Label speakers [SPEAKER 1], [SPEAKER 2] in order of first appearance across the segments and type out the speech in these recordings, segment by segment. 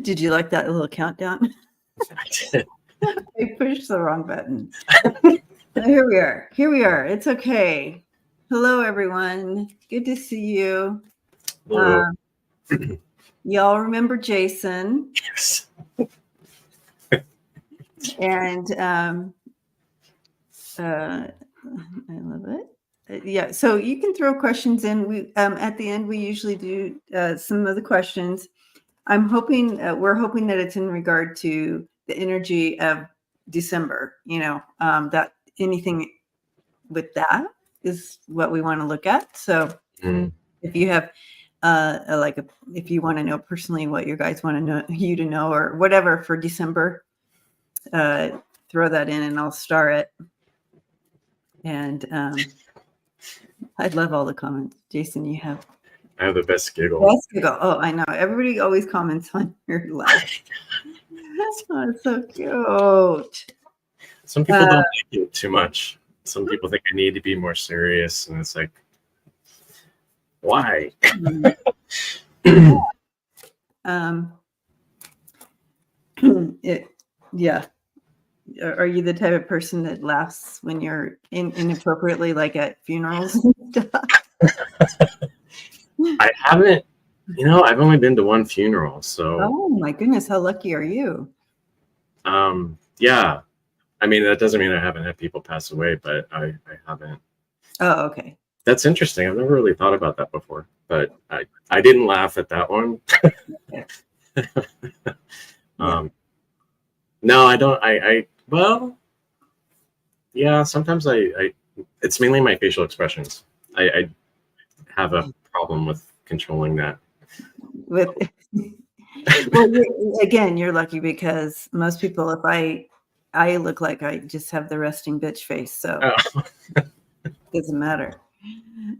[SPEAKER 1] Did you like that little countdown?
[SPEAKER 2] I did.
[SPEAKER 1] I pushed the wrong button. Here we are. Here we are. It's okay. Hello, everyone. Good to see you.
[SPEAKER 2] Hello.
[SPEAKER 1] Y'all remember Jason?
[SPEAKER 2] Yes.
[SPEAKER 1] And I love it. Yeah. So you can throw questions in. We at the end we usually do some of the questions. I'm hoping we're hoping that it's in regard to the energy of December. You know, that anything with that is what we want to look at. So if you have if you want to know personally what you guys want to know or whatever for December, throw that in and I'll star it. And I'd love all the comments. Jason, you have.
[SPEAKER 2] I have the best giggle.
[SPEAKER 1] Best giggle. Oh, I know. Everybody always comments on your life. Oh, it's so cute.
[SPEAKER 2] Some people don't like it too much. Some people think I need to be more serious, and it's like, why?
[SPEAKER 1] Yeah. Are you the type of person that laughs when you're inappropriately, like at funerals and stuff?
[SPEAKER 2] I haven't. You know, I've only been to one funeral, so.
[SPEAKER 1] Oh my goodness, how lucky are you?
[SPEAKER 2] Yeah. I mean, that doesn't mean I haven't had people pass away, but I haven't.
[SPEAKER 1] Oh, okay.
[SPEAKER 2] That's interesting. I've never really thought about that before, but I didn't laugh at that one. No, I don't. Well, yeah, sometimes it's mainly my facial expressions. I have a problem with controlling that.
[SPEAKER 1] Well, again, you're lucky because most people, if I look like I just have the resting bitch face, so it doesn't matter.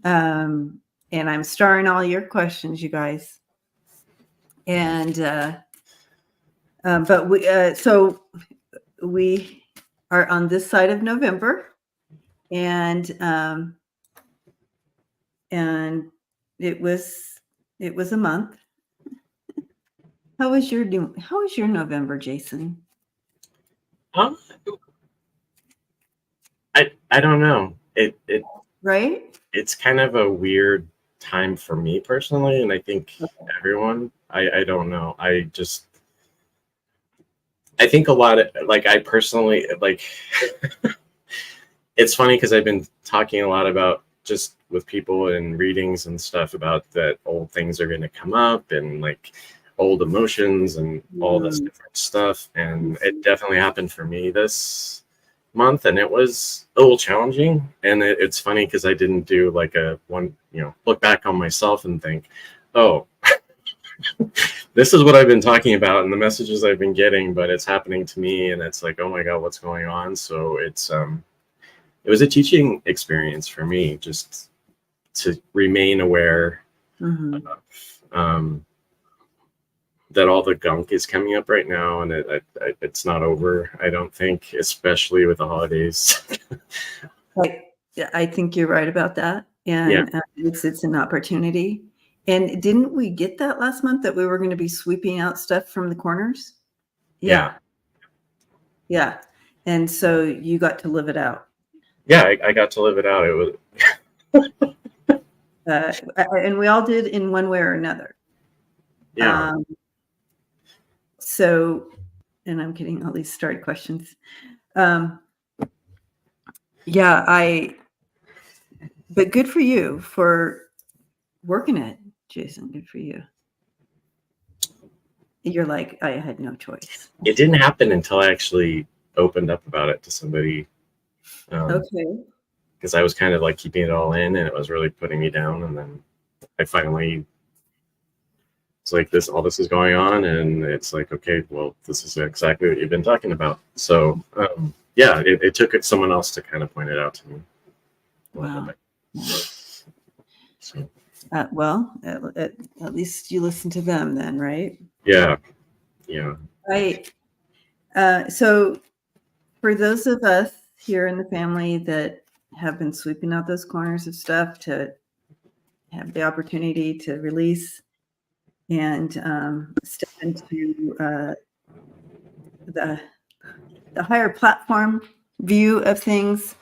[SPEAKER 1] And I'm starring all your questions, you guys. And but we are on this side of November, and it was a month. How was your November, Jason?
[SPEAKER 2] I don't know. It
[SPEAKER 1] right?
[SPEAKER 2] It's kind of a weird time for me personally, and I think everyone. I don't know. I think a lot of, like, I personally, like, it's funny because I've been talking a lot about, just with people in readings and stuff, about that old things are going to come up and like old emotions and all this different stuff. And it definitely happened for me this month, and it was a little challenging. And it's funny because I didn't do like look back on myself and think, oh, this is what I've been talking about and the messages I've been getting, but it's happening to me, and it's like, oh my God, what's going on? So it was a teaching experience for me, just to remain aware of, that all the gunk is coming up right now, and it's not over, I don't think, especially with the holidays.
[SPEAKER 1] I think you're right about that, and it's an opportunity. And didn't we get that last month that we were going to be sweeping out stuff from the corners? Yeah. And so you got to live it out.
[SPEAKER 2] Yeah, I got to live it out. It
[SPEAKER 1] was, and we all did in one way or another.
[SPEAKER 2] Yeah.
[SPEAKER 1] So, and I'm getting all these started questions. But good for you for working it, Jason. Good for you. You're like, I had no choice.
[SPEAKER 2] It didn't happen until I actually opened up about it to somebody.
[SPEAKER 1] Okay.
[SPEAKER 2] Because I was kind of like keeping it all in, and it was really putting me down. And then I finally, it's like all this is going on, and it's like, okay, well, this is exactly what you've been talking about. So it took someone else to kind of point it out to me.
[SPEAKER 1] Wow. So. Well, at least you listen to them then, right?
[SPEAKER 2] Yeah.
[SPEAKER 1] Right. So for those of us here in the family that have been sweeping out those corners of stuff to have the opportunity to release, and step into the higher platform view of things.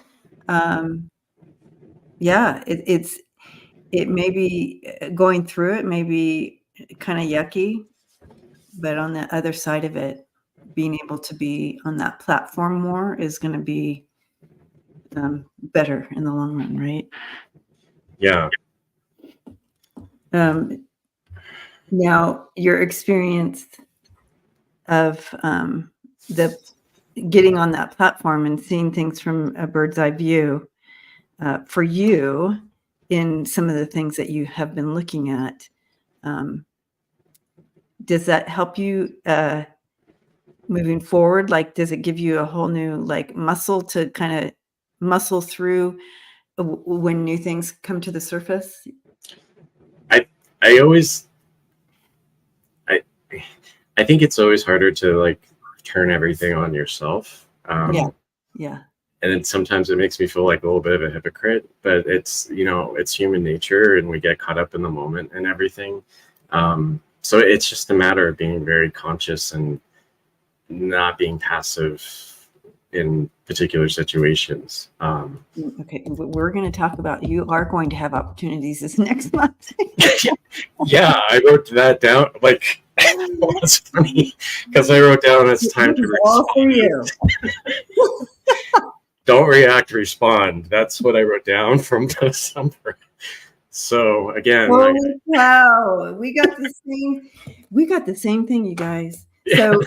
[SPEAKER 1] Yeah, it may be going through it, may be kind of yucky, but on the other side of it, being able to be on that platform more is going to be better in the long run, right?
[SPEAKER 2] Yeah.
[SPEAKER 1] Now, your experience of the getting on that platform and seeing things from a bird's eye view for you in some of the things that you have been looking at, does that help you moving forward? Like, does it give you a whole new like muscle to kind of muscle through when new things come to the surface?
[SPEAKER 2] I always I think it's always harder to like turn everything on yourself.
[SPEAKER 1] Yeah.
[SPEAKER 2] And then sometimes it makes me feel like a little bit of a hypocrite, but it's, you know, it's human nature and we get caught up in the moment and everything. So it's just a matter of being very conscious and not being passive in particular situations.
[SPEAKER 1] Okay, we're going to talk about, you are going to have opportunities this next month.
[SPEAKER 2] Yeah, I wrote that down. Like, it's funny because I wrote down it's time to respond.
[SPEAKER 1] All for you.
[SPEAKER 2] Don't react, respond. That's what I wrote down from December. So again,
[SPEAKER 1] holy cow, we got the same thing, you guys.
[SPEAKER 2] Yeah.
[SPEAKER 1] So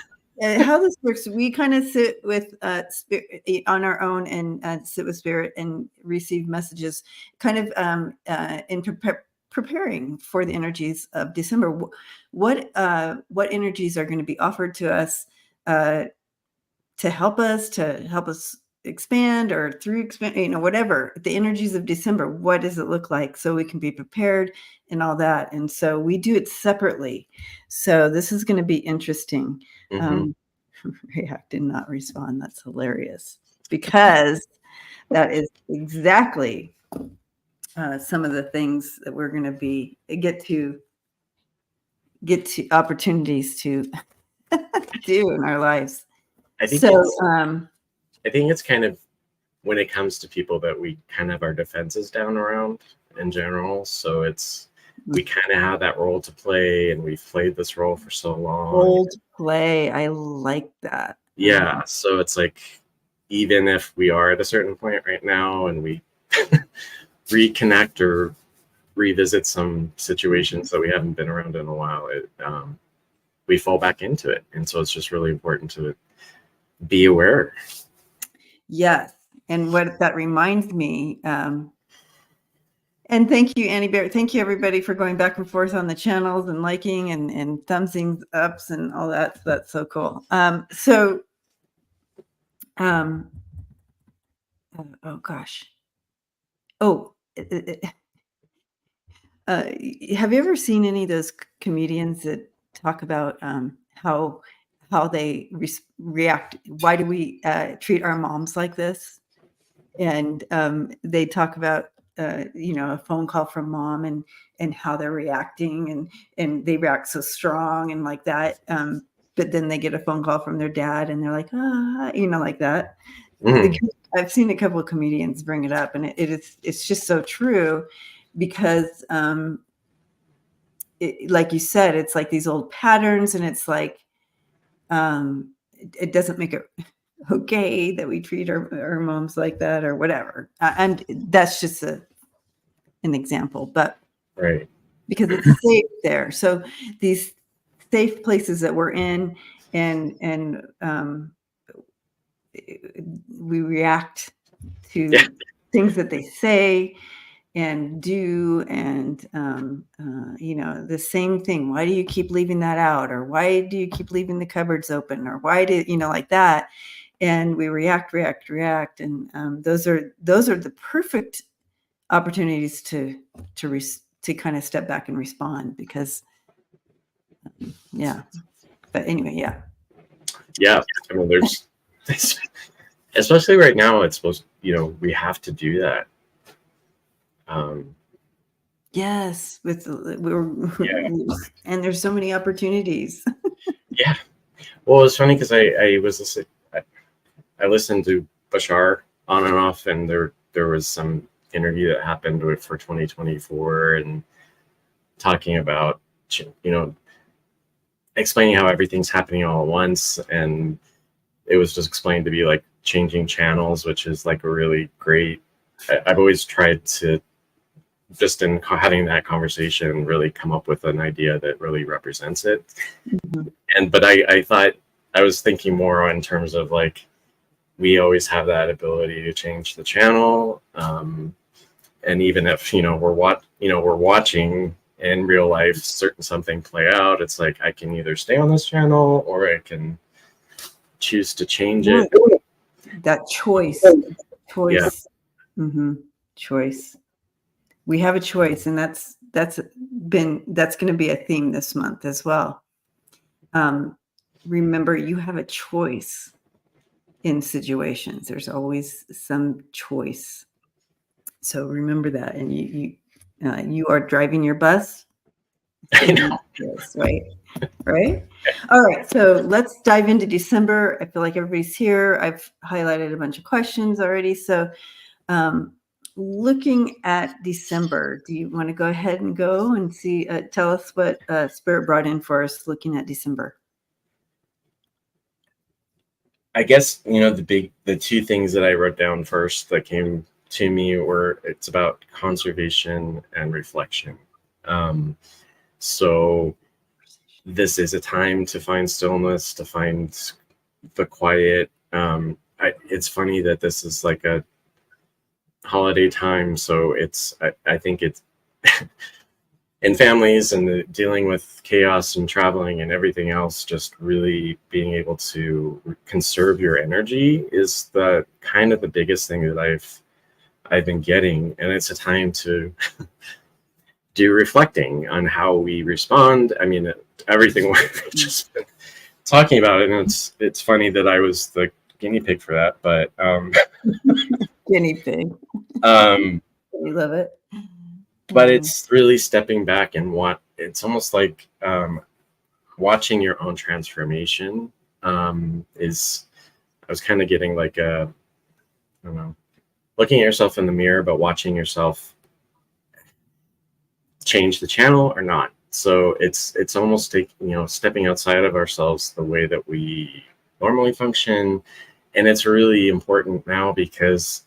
[SPEAKER 1] how this works, we kind of sit with spirit on our own and sit with spirit and receive messages kind of in preparing for the energies of December. What energies are going to be offered to us to help us expand or through expand, you know, whatever the energies of December, what does it look like so we can be prepared and all that. And so we do it separately. So this is going to be interesting. React and not respond. That's hilarious because that is exactly some of the things that we're going to be get to opportunities to do in our lives.
[SPEAKER 2] I think it's kind of when it comes to people that we kind of have our defenses down around in general. So we kind of have that role to play, and we've played this role for so long.
[SPEAKER 1] Role to play. I like that.
[SPEAKER 2] Yeah. So it's like, even if we are at a certain point right now and we reconnect or revisit some situations that we haven't been around in a while, we fall back into it. And so it's just really important to be aware.
[SPEAKER 1] Yes. And what that reminds me, and thank you, Annie Bear. Thank you, everybody, for going back and forth on the channels and liking and thumbsing ups and all that. So that's so cool. Oh gosh. Oh, have you ever seen any of those comedians that talk about how they react? Why do we treat our moms like this? And they talk about you know, a phone call from mom and how they're reacting and they react so strong and like that. But then they get a phone call from their dad and they're like, you know, like that. I've seen a couple of comedians bring it up, and it's just so true because like you said, it's like these old patterns, and it's like it doesn't make it okay that we treat our moms like that or whatever. And that's just an example, but
[SPEAKER 2] right,
[SPEAKER 1] because it's safe there. So these safe places that we're in, and we react to things that they say and do, and you know, the same thing. Why do you keep leaving that out? Or why do you keep leaving the cupboards open? Or why do you know, like that? And we react, and those are the perfect opportunities to kind of step back and respond, because yeah. But anyway,
[SPEAKER 2] yeah. I mean, there's especially right now, it's supposed, you know, we have to do that.
[SPEAKER 1] Yes, with we're
[SPEAKER 2] Yeah.
[SPEAKER 1] and there's so many opportunities.
[SPEAKER 2] Yeah. Well, it's funny because I listened to Bashar on and off, and there was some interview that happened for 2024, and talking about, you know, explaining how everything's happening all at once, and it was just explained to be like changing channels, which is like a really great. I've always tried to, just in having that conversation, really come up with an idea that really represents it. But I thought, I was thinking more in terms of like, we always have that ability to change the channel, and even if we're watching in real life something play out, it's like I can either stay on this channel or I can choose to change it.
[SPEAKER 1] That choice.
[SPEAKER 2] Yeah.
[SPEAKER 1] Choice. We have a choice, and that's going to be a theme this month as well. Remember, you have a choice in situations. There's always some choice. So remember that, and you are driving your bus.
[SPEAKER 2] I know.
[SPEAKER 1] Yes, right. All right, so let's dive into December. I feel like everybody's here. I've highlighted a bunch of questions already. So looking at December, do you want to go ahead and go and see, tell us what Spirit brought in for us looking at December?
[SPEAKER 2] I guess, the two things that I wrote down first that came to me were, it's about conservation and reflection. So this is a time to find stillness, to find the quiet. It's funny that this is like a holiday time, so I think it's in families and dealing with chaos and traveling and everything else, just really being able to conserve your energy is the kind of the biggest thing that I've been getting. And it's a time to do reflecting on how we respond. I mean, everything we've just been talking about it, and it's funny that I was the guinea pig for that, but
[SPEAKER 1] Guinea pig. We love it.
[SPEAKER 2] But it's really stepping back and it's almost like watching your own transformation is, I was kind of getting like I don't know, looking at yourself in the mirror, but watching yourself change the channel or not. So it's almost stepping outside of ourselves, the way that we normally function. And it's really important now because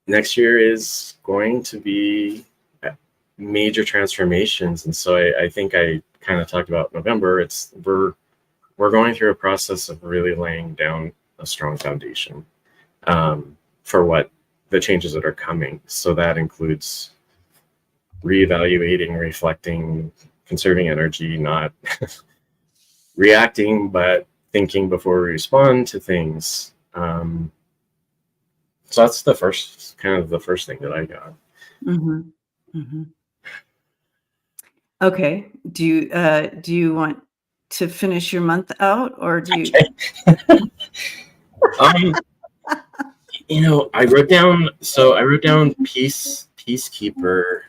[SPEAKER 2] next year is going to be major transformations. And so I think I kind of talked about November. We're going through a process of really laying down a strong foundation for what the changes that are coming. So that includes reevaluating, reflecting, conserving energy, not reacting, but thinking before we respond to things. So that's the first thing that I got.
[SPEAKER 1] Okay. Do you want to finish your month out, or do you?
[SPEAKER 2] I wrote down peacekeeper.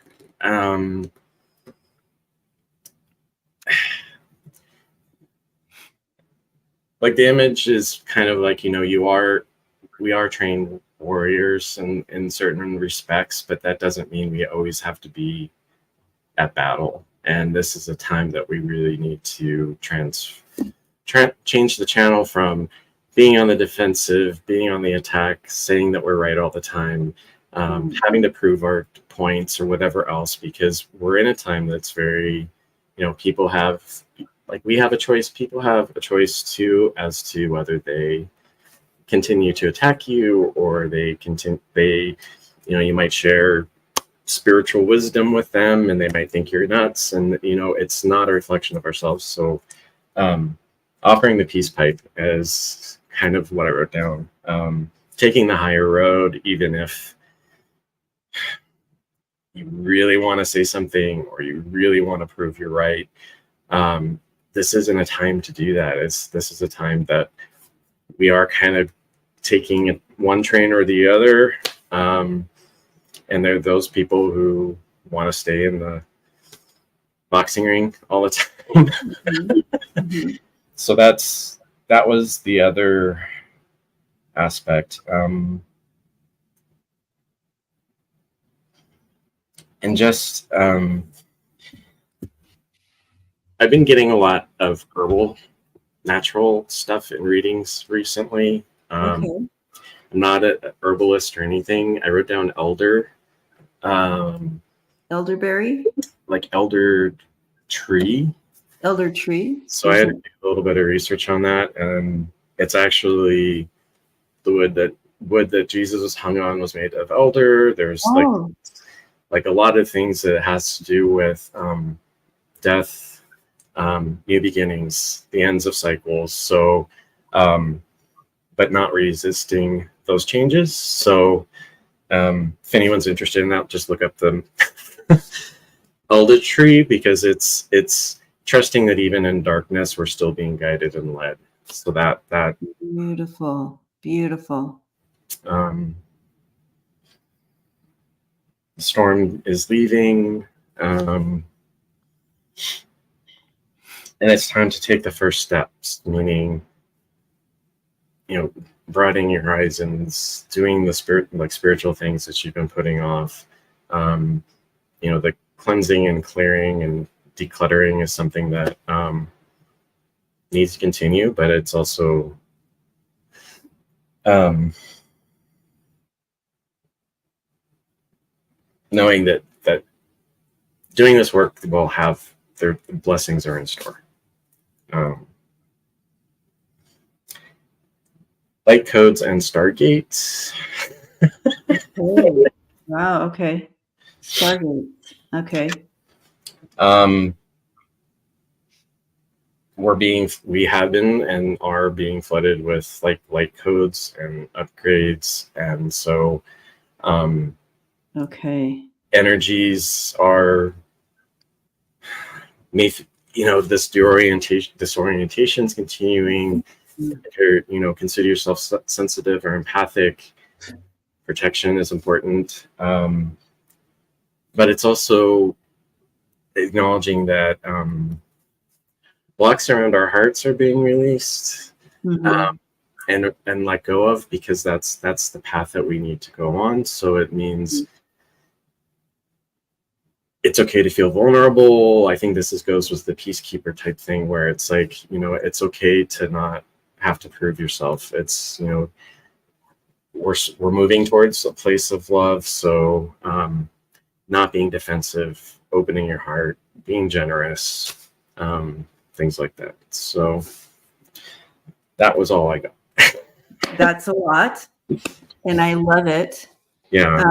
[SPEAKER 2] Like the image is kind of like, we are trained warriors in certain respects, but that doesn't mean we always have to be at battle. And this is a time that we really need to change the channel from being on the defensive, being on the attack, saying that we're right all the time, having to prove our points or whatever else, because we're in a time that's very, people have, like, we have a choice, people have a choice too, as to whether they continue to attack you or you might share spiritual wisdom with them and they might think you're nuts, and it's not a reflection of ourselves. So offering the peace pipe as kind of what I wrote down, taking the higher road, even if you really want to say something or you really want to prove you're right. This isn't a time to do that. This is a time that we are kind of taking one train or the other. And there are those people who want to stay in the boxing ring all the time. So that was the other aspect. And just I've been getting a lot of herbal, natural stuff in readings recently.
[SPEAKER 1] Okay.
[SPEAKER 2] I'm not an herbalist or anything. I wrote down
[SPEAKER 1] Elderberry,
[SPEAKER 2] like elder tree.
[SPEAKER 1] elder tree.
[SPEAKER 2] So I had to do a little bit of research on that, and it's actually the wood that Jesus was hung on was made of elder. There's like a lot of things that has to do with death, new beginnings, the ends of cycles. So, but not resisting those changes. So, if anyone's interested in that, just look up the elder tree, because it's trusting that even in darkness, we're still being guided and led. So that
[SPEAKER 1] beautiful.
[SPEAKER 2] The storm is leaving, and it's time to take the first steps, meaning, broadening your horizons, doing the spiritual things that you've been putting off. The cleansing and clearing and decluttering is something that needs to continue, but it's also knowing that doing this work will have their blessings are in store. Light codes and stargates.
[SPEAKER 1] Wow. Okay. Stargates. Okay.
[SPEAKER 2] We have been and are being flooded with like light codes and upgrades, and so
[SPEAKER 1] okay,
[SPEAKER 2] energies are this disorientation is continuing. If you're, consider yourself sensitive or empathic, protection is important, but it's also acknowledging that blocks around our hearts are being released, and let go of, because that's the path that we need to go on. So it means it's okay to feel vulnerable. I think this goes with the peacekeeper type thing, where it's like, it's okay to not have to prove yourself. It's, we're moving towards a place of love. So not being defensive, opening your heart, being generous, things like that. So that was all I got.
[SPEAKER 1] That's a lot, and I love it.
[SPEAKER 2] Yeah.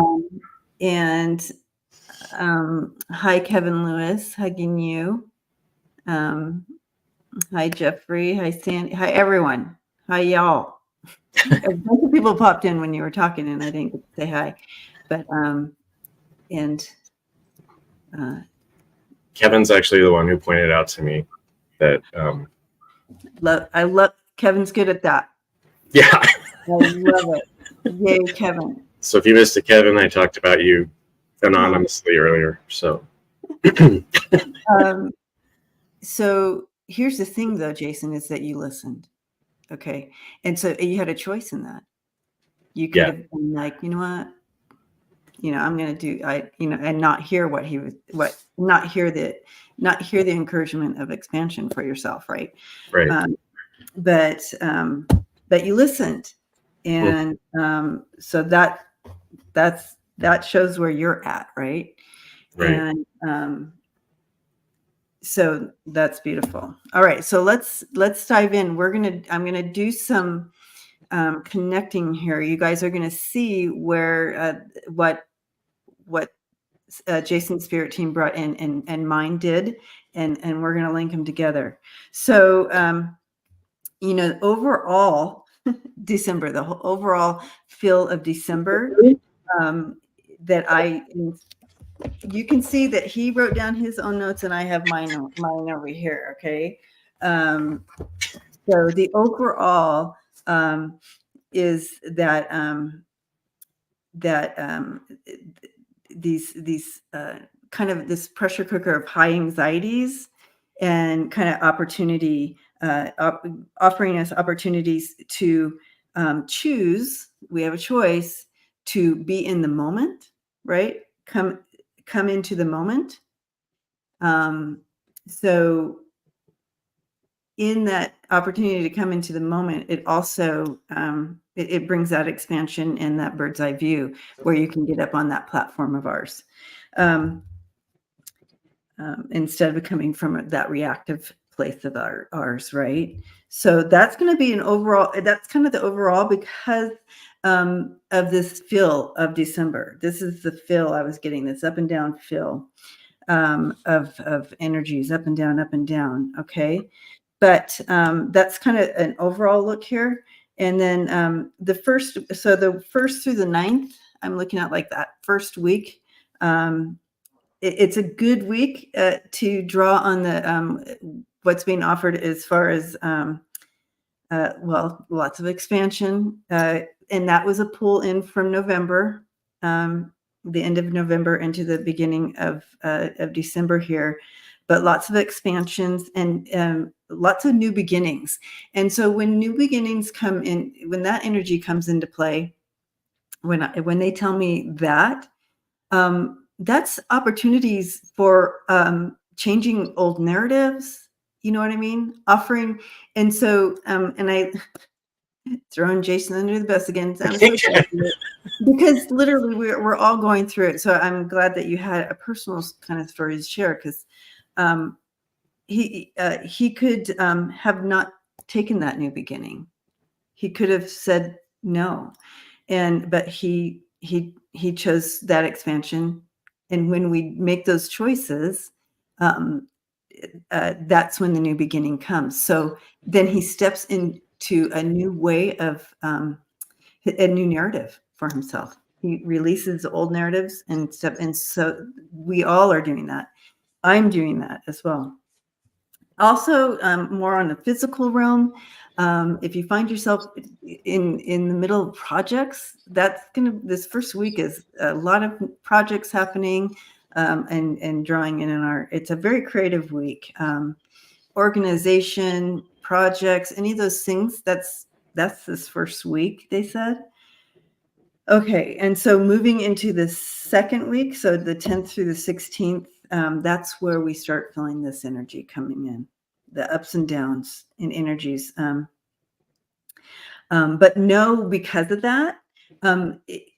[SPEAKER 1] Hi, Kevin Lewis, hugging you. Hi, Jeffrey. Hi, Sandy. Hi, everyone. Hi, y'all. A bunch of people popped in when you were talking, and I didn't get to say hi. But
[SPEAKER 2] Kevin's actually the one who pointed out to me that
[SPEAKER 1] I love Kevin's good at that.
[SPEAKER 2] Yeah.
[SPEAKER 1] I love it. Yay, Kevin.
[SPEAKER 2] So if you missed it, Kevin, I talked about you anonymously earlier. So
[SPEAKER 1] so here's the thing, though, Jason, is that you listened. Okay. And so you had a choice in that. You could have been like, you know what? I'm going to do, and not hear not hear the encouragement of expansion for yourself. Right.
[SPEAKER 2] Right.
[SPEAKER 1] But you listened. And so that shows where you're at. Right.
[SPEAKER 2] Right.
[SPEAKER 1] And so that's beautiful. All right. So let's dive in. I'm going to do some connecting here. You guys are going to see where what Jason's spirit team brought in and mine did, and we're going to link them together. So overall December, the whole overall feel of December, that you can see that he wrote down his own notes and I have mine over here. Okay. So the overall is that these kind of this pressure cooker of high anxieties and kind of opportunity, offering us opportunities to choose. We have a choice to be in the moment, right? Come into the moment. So in that opportunity to come into the moment, it also it brings that expansion and that bird's eye view where you can get up on that platform of ours, instead of coming from that reactive place of ours, right? So that's going to be an overall. That's kind of the overall because of this feel of December. This is the feel I was getting. This up and down feel of energies, up and down. Okay. But that's kind of an overall look here. And then the first through the 9th, I'm looking at like that first week. It's a good week to draw on the what's being offered as far as well, lots of expansion, and that was a pull in from November, the end of November into the beginning of December here. But lots of expansions and lots of new beginnings. And so when new beginnings come in, when that energy comes into play, when they tell me that, that's opportunities for changing old narratives. You know what I mean? Offering, and so and I throwing Jason under the bus again. I'm so sorry because literally we're all going through it. So I'm glad that you had a personal kind of story to share because he could have not taken that new beginning. He could have said no, but he chose that expansion. And when we make those choices, that's when the new beginning comes. So then he steps into a new way of a new narrative for himself. He releases the old narratives and stuff. And so we all are doing that. I'm doing that as well. Also, more on the physical realm, if you find yourself in the middle of projects, this first week is a lot of projects happening and drawing in it's a very creative week. Organization, projects, any of those things, that's this first week, they said. Okay, and so moving into the second week, so the 10th through the 16th, that's where we start feeling this energy coming in, the ups and downs in energies. But no, because of that,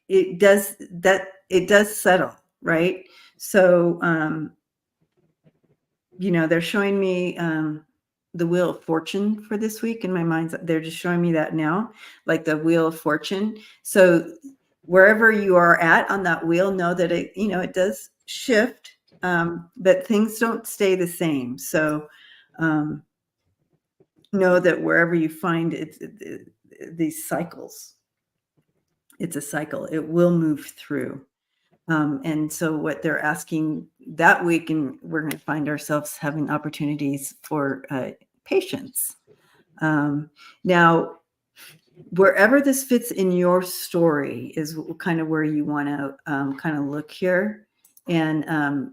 [SPEAKER 1] it does settle, right? So, they're showing me the Wheel of Fortune for this week in my mind. They're just showing me that now, like the Wheel of Fortune. So wherever you are at on that wheel, know that it does shift, but things don't stay the same. So know that wherever you find these cycles, it's a cycle. It will move through. And so what they're asking that week, and we're going to find ourselves having opportunities for patience. Now, wherever this fits in your story is kind of where you want to kind of look here. And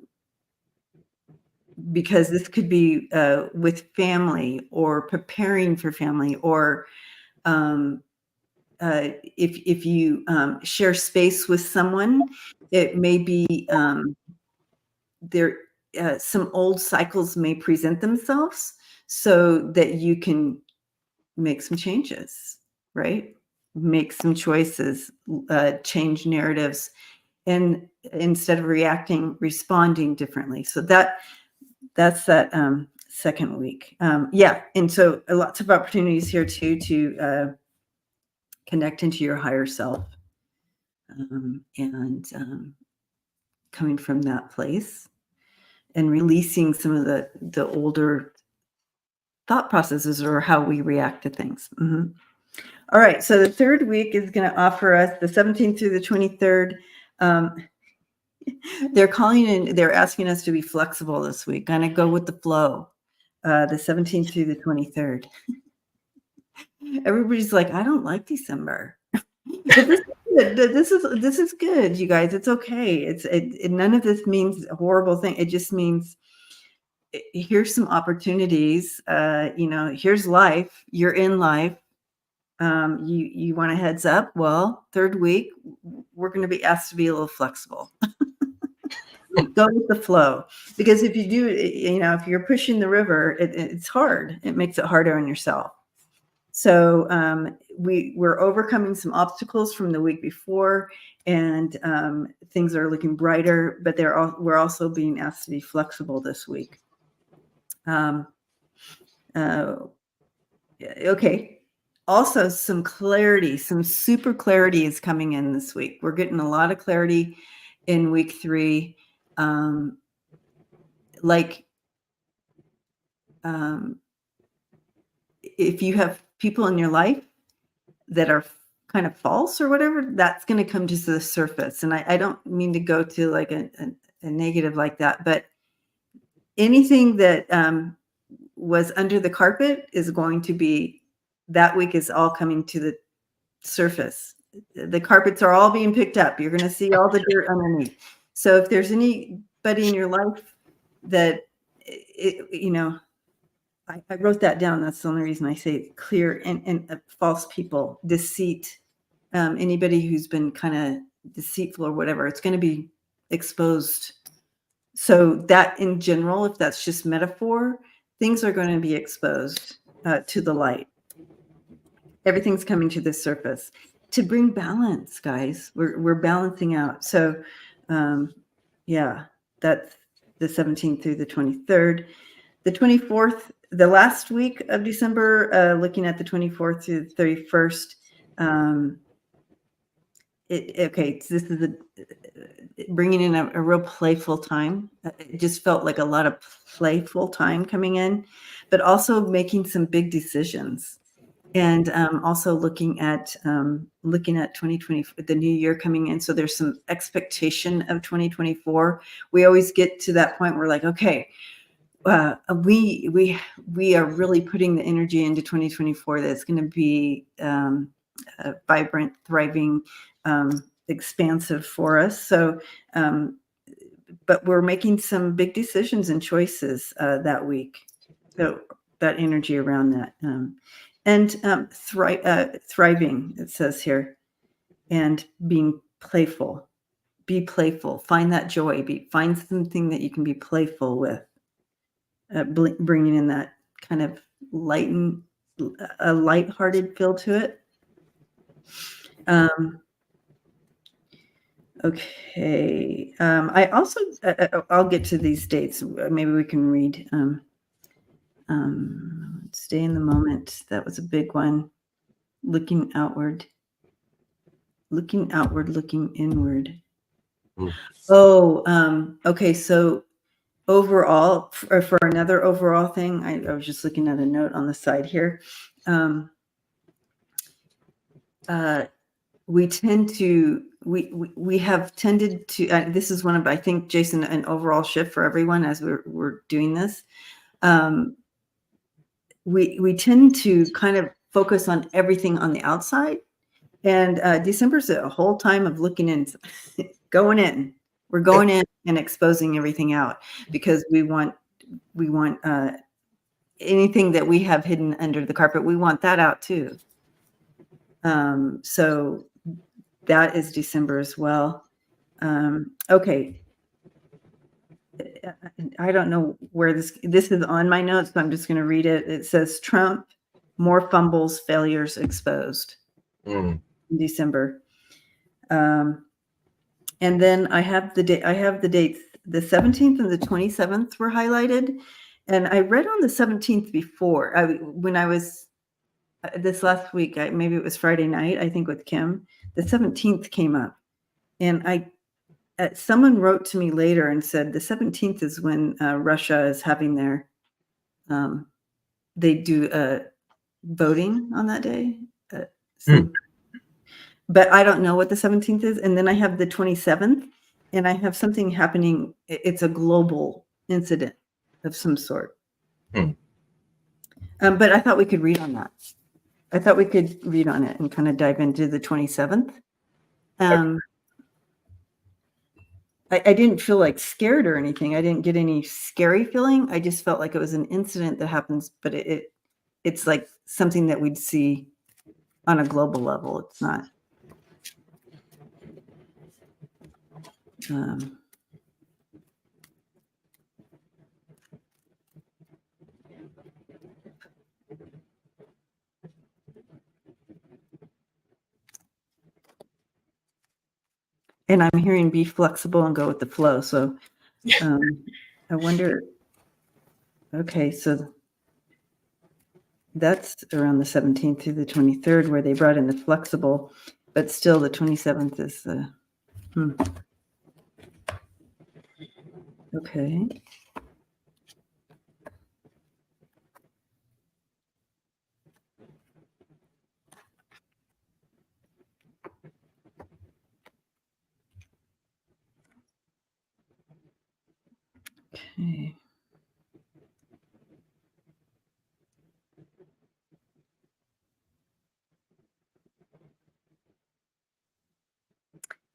[SPEAKER 1] because this could be with family or preparing for family, or if you share space with someone, it may be there. Some old cycles may present themselves so that you can make some changes, right? Make some choices, change narratives, and instead of responding differently. So that's that second week. Yeah, and so lots of opportunities here too to connect into your higher self, and coming from that place and releasing some of the older thought processes or how we react to things. Mm-hmm. All right, so the third week is going to offer us the 17th through the 23rd. They're asking us to be flexible this week, kind of go with the flow. The 17th through the 23rd. Everybody's like, I don't like December. But this is good. This is good, you guys. It's okay. None of this means a horrible thing. It just means here's some opportunities. Here's life. You're in life. You want a heads up? Well, third week, we're going to be asked to be a little flexible. Go with the flow, because if you do, if you're pushing the river, it's hard. It makes it harder on yourself. So we're overcoming some obstacles from the week before, and things are looking brighter. But we're also being asked to be flexible this week. Okay. Also, some clarity, some super clarity is coming in this week. We're getting a lot of clarity in week 3. If you have people in your life that are kind of false or whatever, that's going to come to the surface. And I don't mean to go to like a negative like that, but anything that was under the carpet is going to be, that week is all coming to the surface. The carpets are all being picked up. You're going to see all the dirt underneath. So if there's anybody in your life that, I wrote that down. That's the only reason I say it, clear and false people, deceit, anybody who's been kind of deceitful or whatever, it's going to be exposed. So that in general, if that's just metaphor, things are going to be exposed to the light. Everything's coming to the surface to bring balance, guys. We're balancing out. So, that's the 17th through the 23rd. The 24th, the last week of December, looking at the 24th through the 31st. This is bringing in a real playful time. It just felt like a lot of playful time coming in, but also making some big decisions. And also looking at 2020, the new year coming in. So there's some expectation of 2024. We always get to that point where we're like, okay, we are really putting the energy into 2024 that's going to be vibrant, thriving, expansive for us. So, but we're making some big decisions and choices that week. So that energy around that. And thriving, it says here, and being playful. Be playful. Find that joy. Find something that you can be playful with. Bringing in that kind of a lighthearted feel to it. Okay. I also, I'll get to these dates. Maybe we can read. Stay in the moment. That was a big one. Looking outward, looking inward. Okay. So overall, for another overall thing, I was just looking at a note on the side here. We have tended to, this is one of, I think, Jason, an overall shift for everyone as we're doing this. We tend to kind of focus on everything on the outside, and December's a whole time of looking in, going in. We're going in and exposing everything out, because we want anything that we have hidden under the carpet. We want that out too. So that is December as well. Okay. I don't know where this is on my notes, but I'm just going to read it. It says Trump, more fumbles, failures exposed in December. And then I have the dates. The 17th and the 27th were highlighted. And I read on the 17th before, when I was this last week, maybe it was Friday night, I think, with Kim, the 17th came up. And someone wrote to me later and said the 17th is when Russia is having they do voting on that day. But I don't know what the 17th is. And then I have the 27th, and I have something happening. It's a global incident of some sort. But I thought we could read on that. I thought we could read on it and kind of dive into the 27th. I didn't feel like scared or anything. I didn't get any scary feeling. I just felt like it was an incident that happens, but it's like something that we'd see on a global level. It's not. And I'm hearing be flexible and go with the flow. So I wonder, okay, so that's around the 17th through the 23rd where they brought in the flexible, but still the 27th is the, okay. Okay.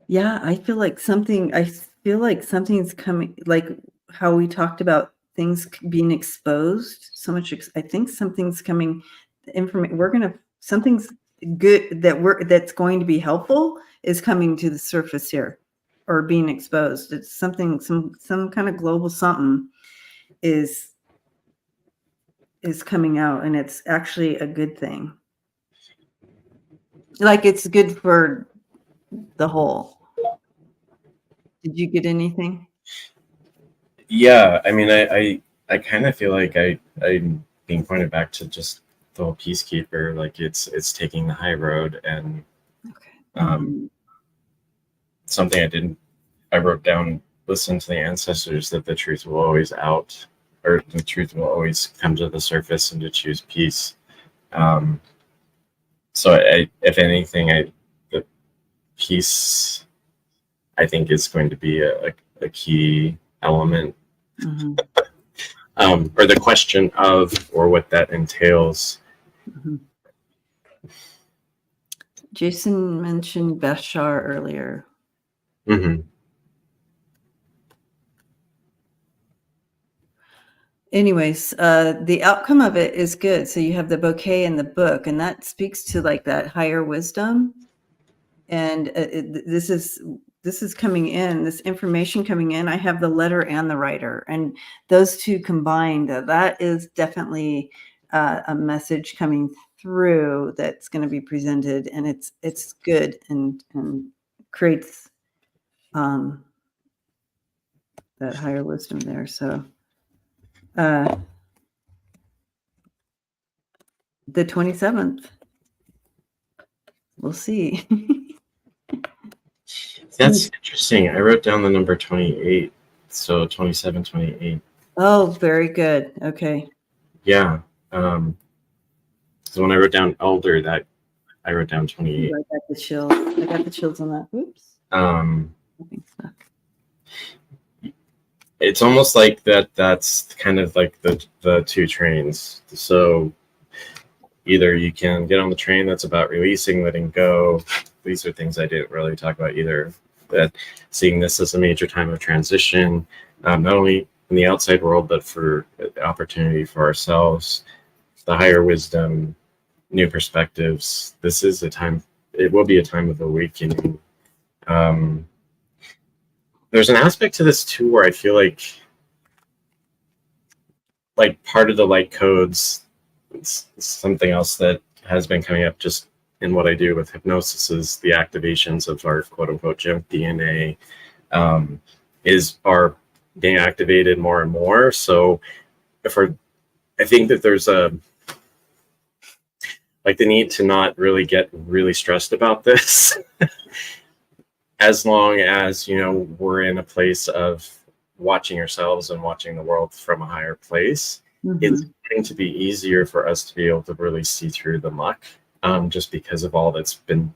[SPEAKER 1] Yeah, I feel like something's coming, like how we talked about things being exposed so much. I think something's coming, something's good that's going to be helpful is coming to the surface here or being exposed. It's something, some kind of global something is coming out, and it's actually a good thing. Like it's good for the whole. Did you get anything?
[SPEAKER 2] Yeah, I mean, I kind of feel like I'm being pointed back to just the whole peacekeeper, like it's taking the high road, and something I wrote down, listen to the ancestors, that the truth will always out, or the truth will always come to the surface, and to choose peace. So if anything, the peace, I think, is going to be a key element. Or the question of, or what that entails.
[SPEAKER 1] Jason mentioned Bashar earlier. Anyways, the outcome of it is good. So you have the bouquet in the book, and that speaks to like that higher wisdom. And this is coming in, this information coming in. I have the letter and the writer, and those two combined, that is definitely a message coming through that's going to be presented, and it's good and creates that higher wisdom there. So the 27th, we'll see.
[SPEAKER 2] That's interesting. I wrote down the number 28, so 27, 28.
[SPEAKER 1] Oh, very good. Okay.
[SPEAKER 2] Yeah. So when I wrote down elder, that I wrote down 28.
[SPEAKER 1] I got the chills. I got the chills on that. Oops.
[SPEAKER 2] It's almost like that's kind of like the two trains. So either you can get on the train that's about releasing, letting go. These are things I didn't really talk about either. That seeing this as a major time of transition, not only in the outside world, but for the opportunity for ourselves, the higher wisdom, new perspectives. This is a time, it will be a time of awakening. There's an aspect to this too where I feel like part of the light codes, it's something else that has been coming up just in what I do with hypnosis, is the activations of our quote unquote junk DNA are being activated more and more. So I think that there's the need to not really get really stressed about this as long as, we're in a place of watching ourselves and watching the world from a higher place. It's going to be easier for us to be able to really see through the muck, just because of all that's been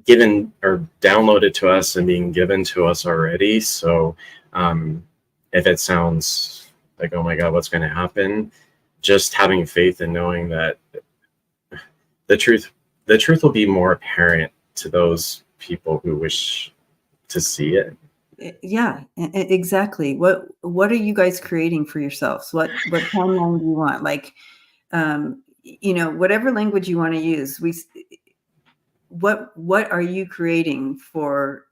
[SPEAKER 2] given or downloaded to us and being given to us already. So if it sounds like, oh my God, what's going to happen? Just having faith and knowing that the truth will be more apparent to those people who wish to see it.
[SPEAKER 1] Yeah, exactly. What are you guys creating for yourselves? What timeline do you want? Like, whatever language you want to use, what are you creating for?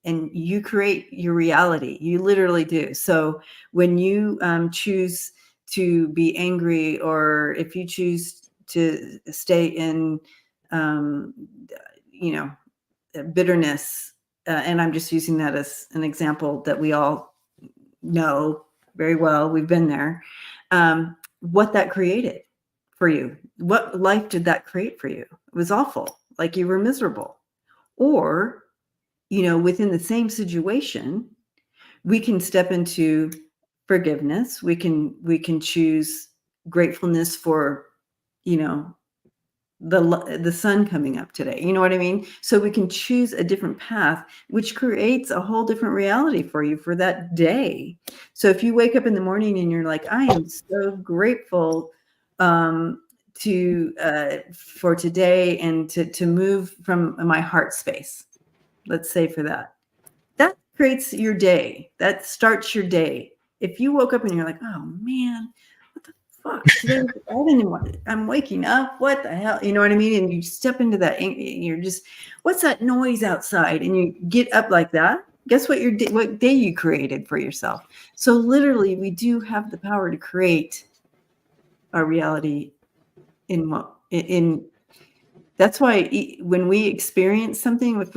[SPEAKER 1] And you create your reality. You literally do. So when you choose to be angry, or if you choose to stay in, you know, bitterness, and I'm just using that as an example that we all know very well. We've been there. What that created for you. What life did that create for you? It was awful. Like you were miserable. Or, within the same situation, we can step into forgiveness. We can choose gratefulness for, the sun coming up today. You know what I mean? So we can choose a different path, which creates a whole different reality for you for that day. So if you wake up in the morning and you're like, I am so grateful for today, and to move from my heart space, let's say, for that creates your day. That starts your day. If you woke up and you're like, oh man, what the fuck today? I'm waking up. What the hell? You know what I mean? And you step into that, and you're just, what's that noise outside? And you get up like that. Guess what? What day you created for yourself. So literally, we do have the power to create our reality in. That's why when we experience something, if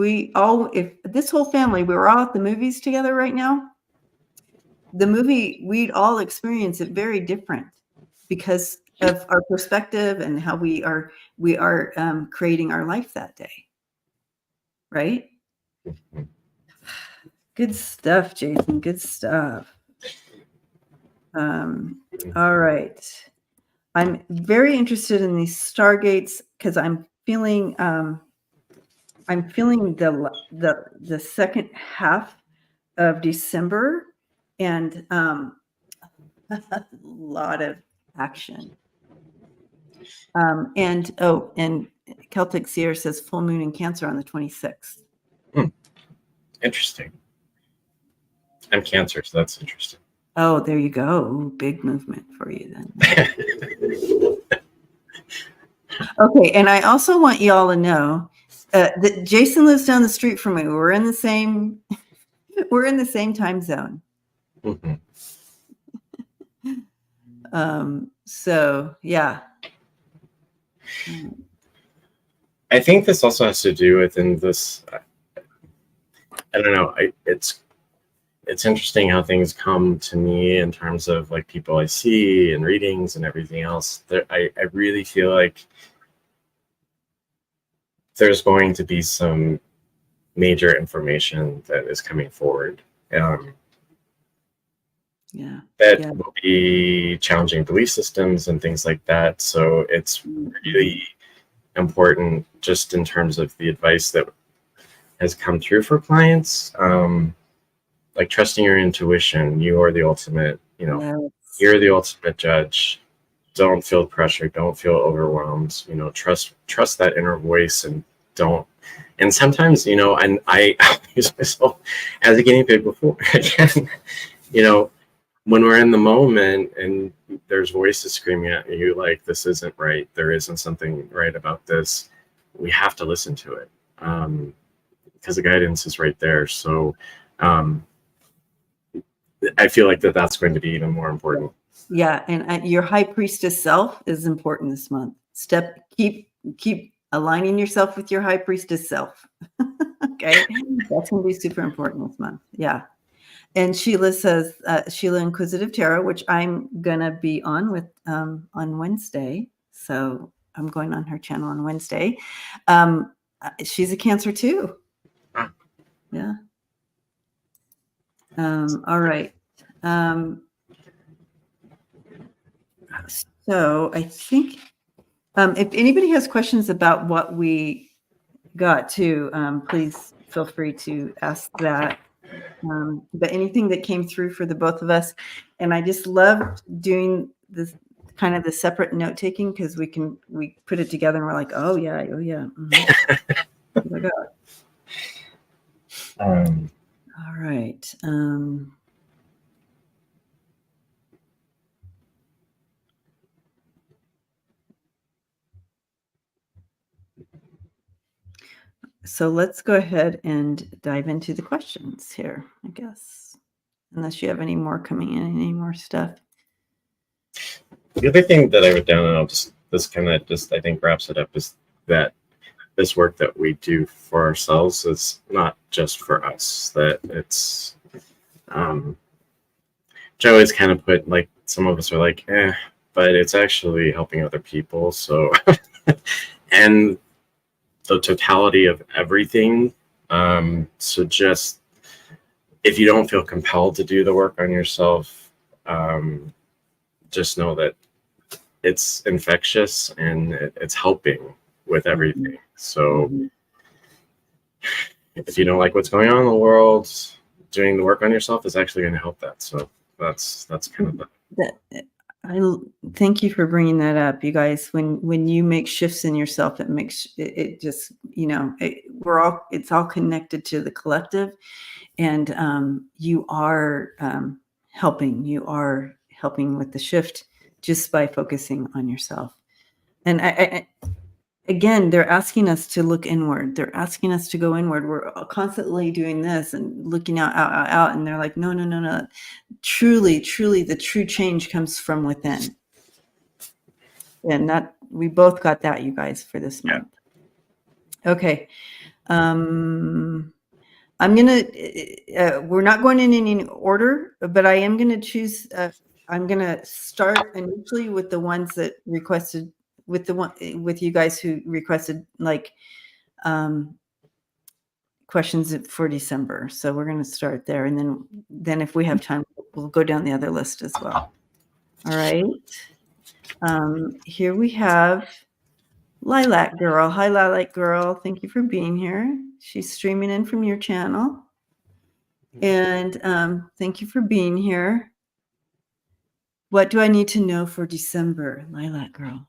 [SPEAKER 1] this whole family, we were all at the movies together right now, the movie, we'd all experience it very different because of our perspective and how we are creating our life that day. Right? Good stuff, Jason. Good stuff. All right. I'm very interested in these stargates because I'm feeling the second half of December, and a lot of action. And Celtic Seer says full moon in Cancer on the 26th.
[SPEAKER 2] Interesting. I'm Cancer, so that's interesting.
[SPEAKER 1] Oh, there you go. Ooh, big movement for you then. Okay, and I also want you all to know that Jason lives down the street from me. We're in the same time zone.
[SPEAKER 2] Mm-hmm.
[SPEAKER 1] So yeah.
[SPEAKER 2] I think this also has to do with this. I don't know. It's interesting how things come to me in terms of like people I see and readings and everything else. I really feel like there's going to be some major information that is coming forward. That will be challenging belief systems and things like that. So it's really important just in terms of the advice that has come through for clients. Like trusting your intuition. You are the ultimate, you're the ultimate judge. Don't feel pressure. Don't feel overwhelmed. Trust that inner voice and don't. And sometimes, and I use myself as a guinea pig before. Again, when we're in the moment and there's voices screaming at you like, this isn't right. There isn't something right about this. We have to listen to it because the guidance is right there. So I feel like that's going to be even more important.
[SPEAKER 1] Yeah, and your high priestess self is important this month. Keep aligning yourself with your high priestess self. Okay, that's going to be super important this month. Yeah, and Sheila says Sheila Inquisitive Tarot, which I'm gonna be on with on Wednesday. So I'm going on her channel on Wednesday. She's a Cancer too. Yeah. All right. So I think if anybody has questions about what we got to, please feel free to ask that. But anything that came through for the both of us, and I just loved doing this kind of the separate note taking, because we put it together and we're like, oh yeah. Oh, all right. So let's go ahead and dive into the questions here, I guess. Unless you have any more coming in, any more stuff.
[SPEAKER 2] The other thing that I wrote down, and this kind of just I think wraps it up, is that this work that we do for ourselves is not just for us. That it's, Joe always kind of put, like, some of us are like, but it's actually helping other people. So, and the totality of everything. So just, if you don't feel compelled to do the work on yourself, just know that it's infectious and it's helping with everything. So if you don't like what's going on in the world, doing the work on yourself is actually going to help that. So that's kind of
[SPEAKER 1] I thank you for bringing that up, you guys. When you make shifts in yourself, it makes it just, it's all connected to the collective, and you are helping with the shift just by focusing on yourself. And I again, they're asking us to look inward. They're asking us to go inward. We're constantly doing this and looking out, and they're like, no. Truly, the true change comes from within. And we both got that, you guys, for this month. Okay. I'm gonna. We're not going in any order, but I am gonna choose. I'm gonna start initially with the ones that requested. With you guys who requested questions for December. So we're going to start there, and then if we have time, we'll go down the other list as well. All right. Here we have Lilac Girl. Hi, Lilac Girl. Thank you for being here. She's streaming in from your channel, and thank you for being here. What do I need to know for December, Lilac Girl?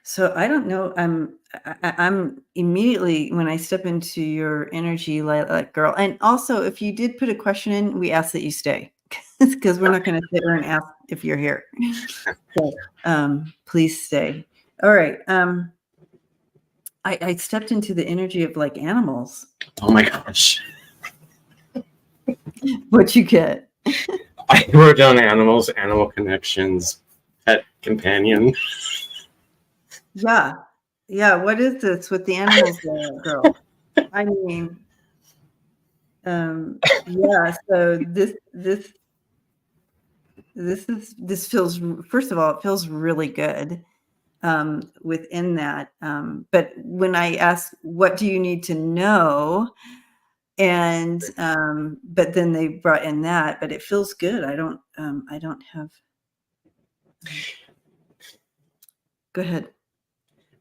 [SPEAKER 1] So I don't know. I'm immediately, when I step into your energy, Lilac Girl. And also, if you did put a question in, we ask that you stay, because we're not going to sit here and ask if you're here. So please stay. All right. I stepped into the energy of like animals.
[SPEAKER 2] Oh my gosh.
[SPEAKER 1] What you get?
[SPEAKER 2] I wrote down animals, animal connections, pet companion.
[SPEAKER 1] Yeah. What is this with the animals, girl? I mean, yeah. So this feels. First of all, it feels really good within that. But when I ask, what do you need to know? And but then they brought in that, but it feels good. I don't have. Go ahead.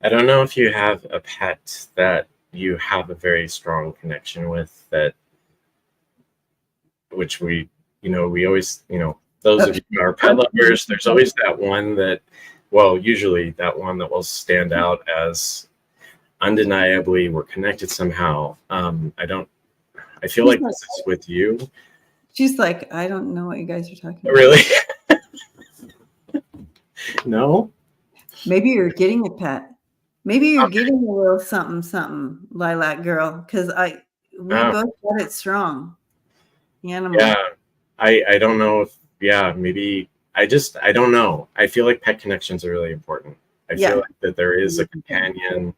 [SPEAKER 2] I don't know if you have a pet that you have a very strong connection with, which we always, those of you who are pet lovers, there's always that one that, well, usually that one that will stand out as undeniably we're connected somehow. I feel like this is with you.
[SPEAKER 1] She's like, I don't know what you guys are talking about.
[SPEAKER 2] Really? No?
[SPEAKER 1] Maybe you're getting a pet. Maybe you're getting a little something, Lilac Girl, because we both got it strong. Animal.
[SPEAKER 2] Yeah. I don't know if, maybe I don't know. I feel like pet connections are really important. I feel like that there is a companion,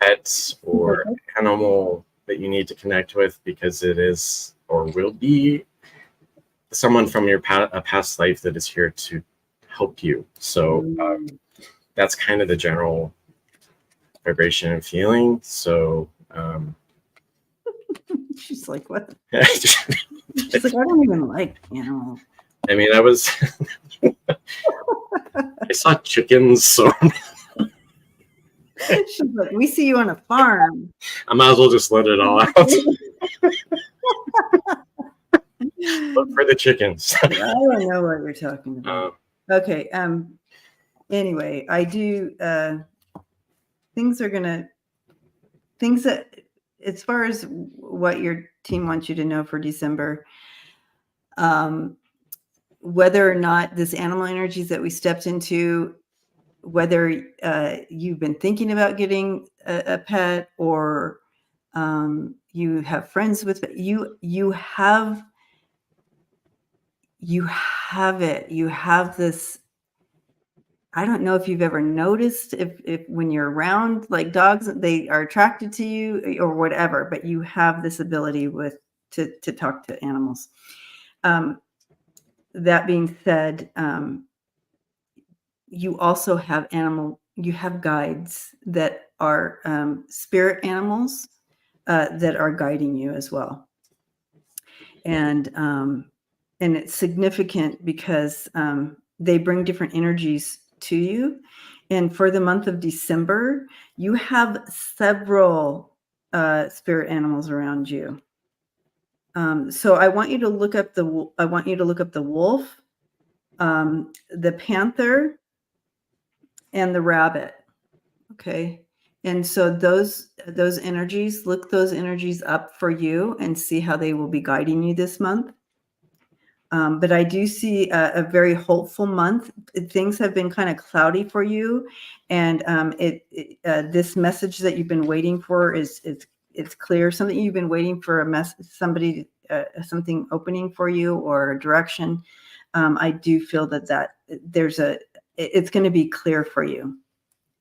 [SPEAKER 2] pet, or animal that you need to connect with, because it is or will be someone from your past life that is here to help you. So that's kind of the general vibration and feeling. So
[SPEAKER 1] she's like, what? She's like, I don't even like animals.
[SPEAKER 2] I mean, I saw chickens, so
[SPEAKER 1] She's like, we see you on a farm.
[SPEAKER 2] I might as well just let it all out. Look for the chickens.
[SPEAKER 1] I don't know what you're talking about. Okay. Anyway, I do. Things that, as far as what your team wants you to know for December, whether or not this animal energies that we stepped into, whether you've been thinking about getting a pet, or you have friends with you have it. You have this. I don't know if you've ever noticed if when you're around like dogs, they are attracted to you or whatever, but you have this ability to talk to animals. That being said, you also have guides that are spirit animals that are guiding you as well. And it's significant because they bring different energies to you. And for the month of December, you have several spirit animals around you. So I want you to look up the wolf, the panther, and the rabbit. Okay. And so those energies, look those energies up for you and see how they will be guiding you this month. But I do see a very hopeful month. Things have been kind of cloudy for you, and this message that you've been waiting for is clear. Something you've been waiting for something opening for you or a direction. I do feel that it's going to be clear for you,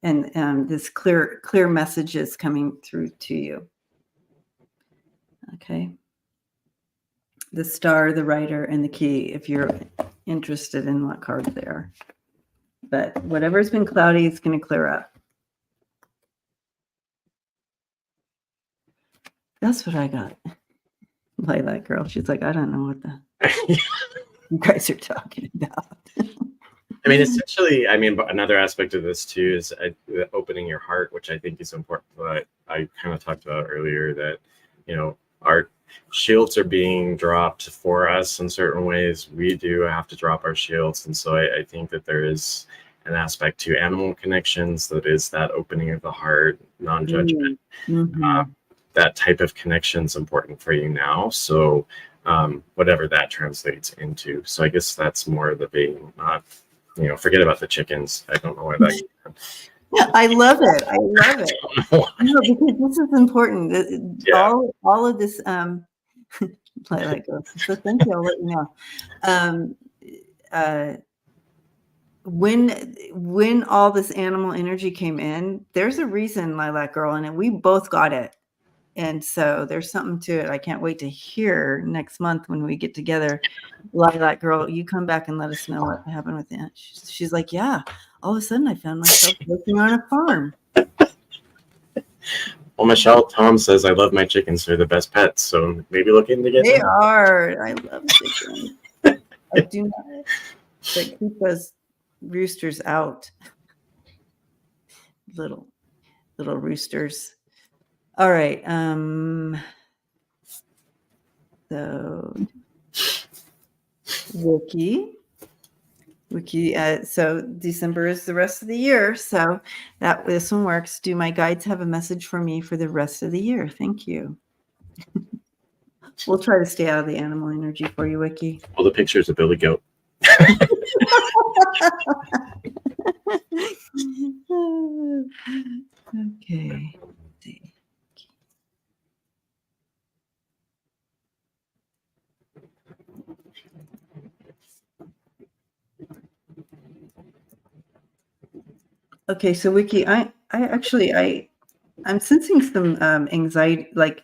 [SPEAKER 1] and this clear message is coming through to you. Okay. The star, the rider, and the key, if you're interested in what cards they are. But whatever's been cloudy, it's going to clear up. That's what I got. Lilac girl. She's like, I don't know what you guys are talking about.
[SPEAKER 2] I mean, essentially, another aspect of this too is opening your heart, which I think is important. But I kind of talked about earlier that, our shields are being dropped for us in certain ways. We do have to drop our shields. And so I think that there is an aspect to animal connections that is that opening of the heart, non-judgment.
[SPEAKER 1] Mm-hmm.
[SPEAKER 2] That type of connection is important for you now. So whatever that translates into. So I guess that's more the being, forget about the chickens. I don't know why that.
[SPEAKER 1] Yeah, I love it. No, because this is important.
[SPEAKER 2] Yeah.
[SPEAKER 1] All of this, Lilac goes. So thank you. I'll let you know. When all this animal energy came in, there's a reason, Lilac girl, and we both got it. And so there's something to it. I can't wait to hear next month when we get together. Lilac girl, you come back and let us know what happened with that. She's like, yeah, all of a sudden I found myself working on a farm.
[SPEAKER 2] Well, Michelle, Tom says, I love my chickens. They're the best pets. So maybe look into getting
[SPEAKER 1] They
[SPEAKER 2] them.
[SPEAKER 1] are. I love chickens. I do not. But keep those roosters out. Little roosters. All right. So Wiki. So December is the rest of the year. So this one works. Do my guides have a message for me for the rest of the year? Thank you. We'll try to stay out of the animal energy for you, Wiki.
[SPEAKER 2] Well, the picture's a billy goat.
[SPEAKER 1] Okay. Okay, so Wiki, I'm sensing some anxiety, like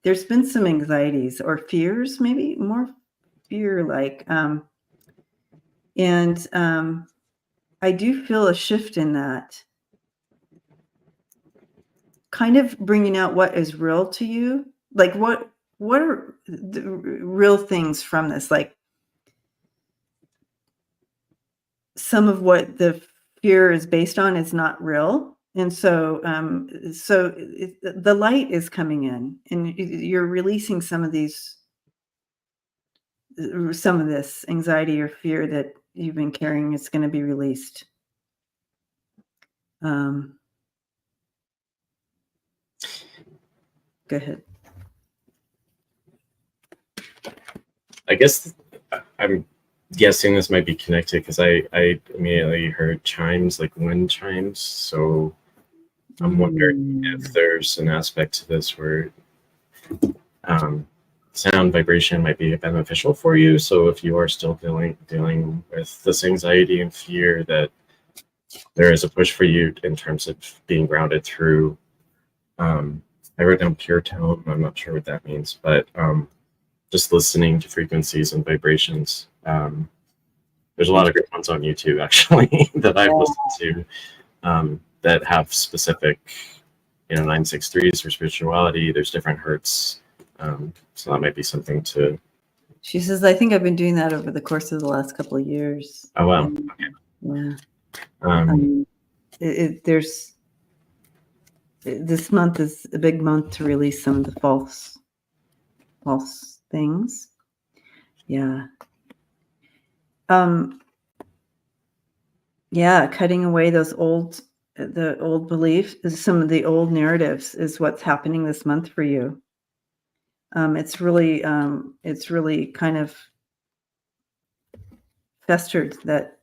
[SPEAKER 1] there's been some anxieties or fears, maybe more fear, like, and I do feel a shift in that, kind of bringing out what is real to you, like what are the real things from this, like some of what the fear is based on is not real. And so, the light is coming in, and you're releasing some of this anxiety or fear that you've been carrying. It's going to be released. Go ahead.
[SPEAKER 2] I guess I'm guessing this might be connected because I immediately heard chimes, like wind chimes. So I'm wondering if there's an aspect to this where sound vibration might be beneficial for you. So if you are still dealing with this anxiety and fear, that there is a push for you in terms of being grounded through. I wrote down pure tone. I'm not sure what that means, but just listening to frequencies and vibrations. There's a lot of great ones on YouTube actually that I've listened to that have specific, 963s for spirituality. There's different hertz. So that might be something to.
[SPEAKER 1] She says, I think I've been doing that over the course of the last couple of years.
[SPEAKER 2] Oh, wow.
[SPEAKER 1] Yeah.
[SPEAKER 2] Okay.
[SPEAKER 1] This month is a big month to release some of the false things. Yeah. Yeah, cutting away the old beliefs, some of the old narratives is what's happening this month for you. It's really kind of festered. That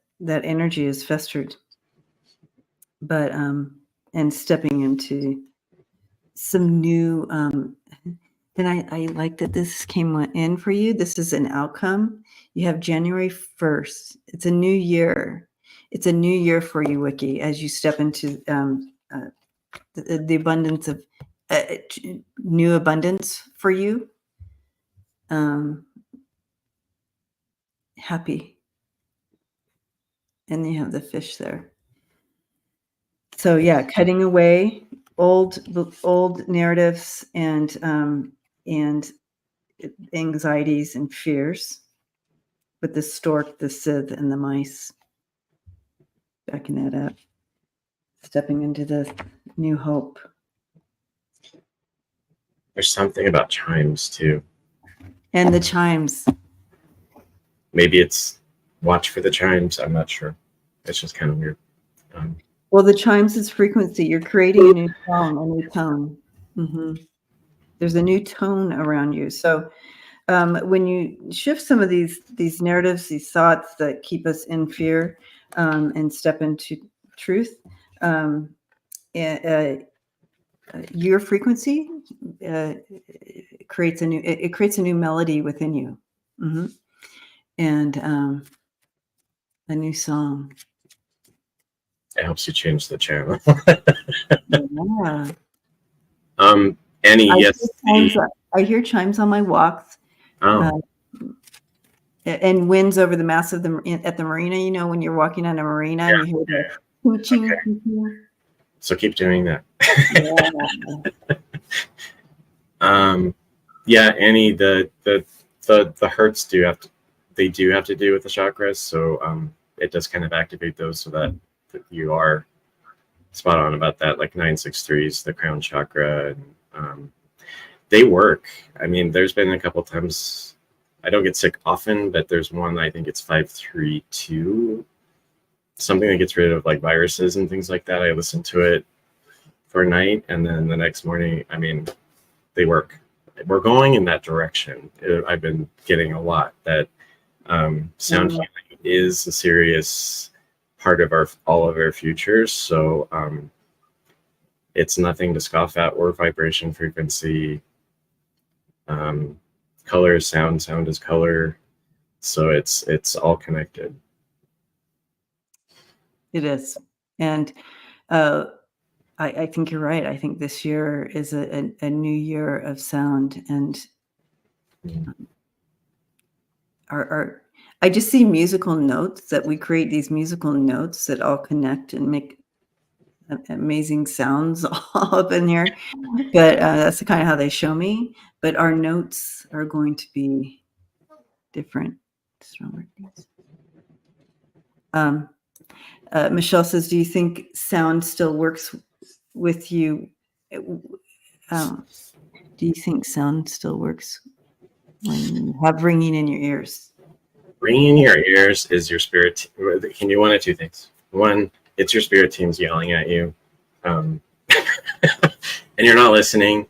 [SPEAKER 1] energy is festered, but and stepping into some new. And I like that this came in for you. This is an outcome. You have January 1st. It's a new year. It's a new year for you, Wiki, as you step into the abundance of new abundance for you. Happy. And you have the fish there. So yeah, cutting away old narratives and anxieties and fears with the stork, the Sith, and the mice. Backing that up. Stepping into the new hope.
[SPEAKER 2] There's something about chimes too.
[SPEAKER 1] And the chimes.
[SPEAKER 2] Maybe it's watch for the chimes. I'm not sure. It's just kind of weird.
[SPEAKER 1] Well, the chimes is frequency. You're creating a new song, a new tone. Mm-hmm. There's a new tone around you. So when you shift some of these narratives, these thoughts that keep us in fear, and step into truth, your frequency creates a new melody within you, and a new song.
[SPEAKER 2] It helps you change the channel.
[SPEAKER 1] Yeah.
[SPEAKER 2] Annie, yes.
[SPEAKER 1] I hear chimes on my walks.
[SPEAKER 2] Oh.
[SPEAKER 1] And winds over the mass of at the marina. When you're walking on a marina, and you hear the hooching.
[SPEAKER 2] Okay. So keep doing that.
[SPEAKER 1] Yeah.
[SPEAKER 2] Yeah, Annie, the hertz do have to do with the chakras, so it does kind of activate those so that you are spot on about that, like 963s, the crown chakra, and they work. I mean, there's been a couple times I don't get sick often, but there's one, I think it's 532, something that gets rid of like viruses and things like that. I listen to it for a night, and then the next morning, I mean, they work. We're going in that direction. I've been getting a lot that sound healing is a serious part of all of our futures. So it's nothing to scoff at, or vibration, frequency, color is sound, sound is color. So it's all connected.
[SPEAKER 1] It is. And I think you're right. I think this year is a new year of sound, and I just see musical notes that we create, these musical notes that all connect and make amazing sounds all up in here. But that's kind of how they show me. But our notes are going to be different. Michelle says, do you think sound still works with you. Do you think sound still works when you have ringing in your ears?
[SPEAKER 2] Ringing in your ears is your spirit. Can do one of two things. One, it's your spirit team's yelling at you, and you're not listening.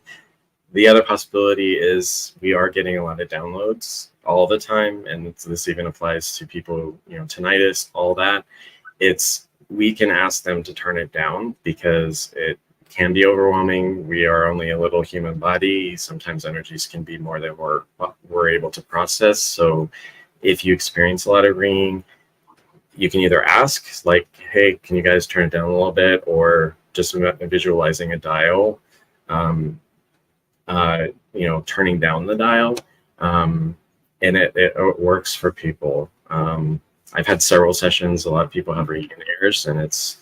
[SPEAKER 2] The other possibility is we are getting a lot of downloads all the time, and this even applies to people, tinnitus, all that. We can ask them to turn it down because it can be overwhelming. We are only a little human body. Sometimes energies can be more than we're able to process. So if you experience a lot of ringing, you can either ask, like, hey, can you guys turn it down a little bit, or just visualizing a dial, turning down the dial, and it works for people. I've had several sessions. A lot of people have ringing in ears, and it's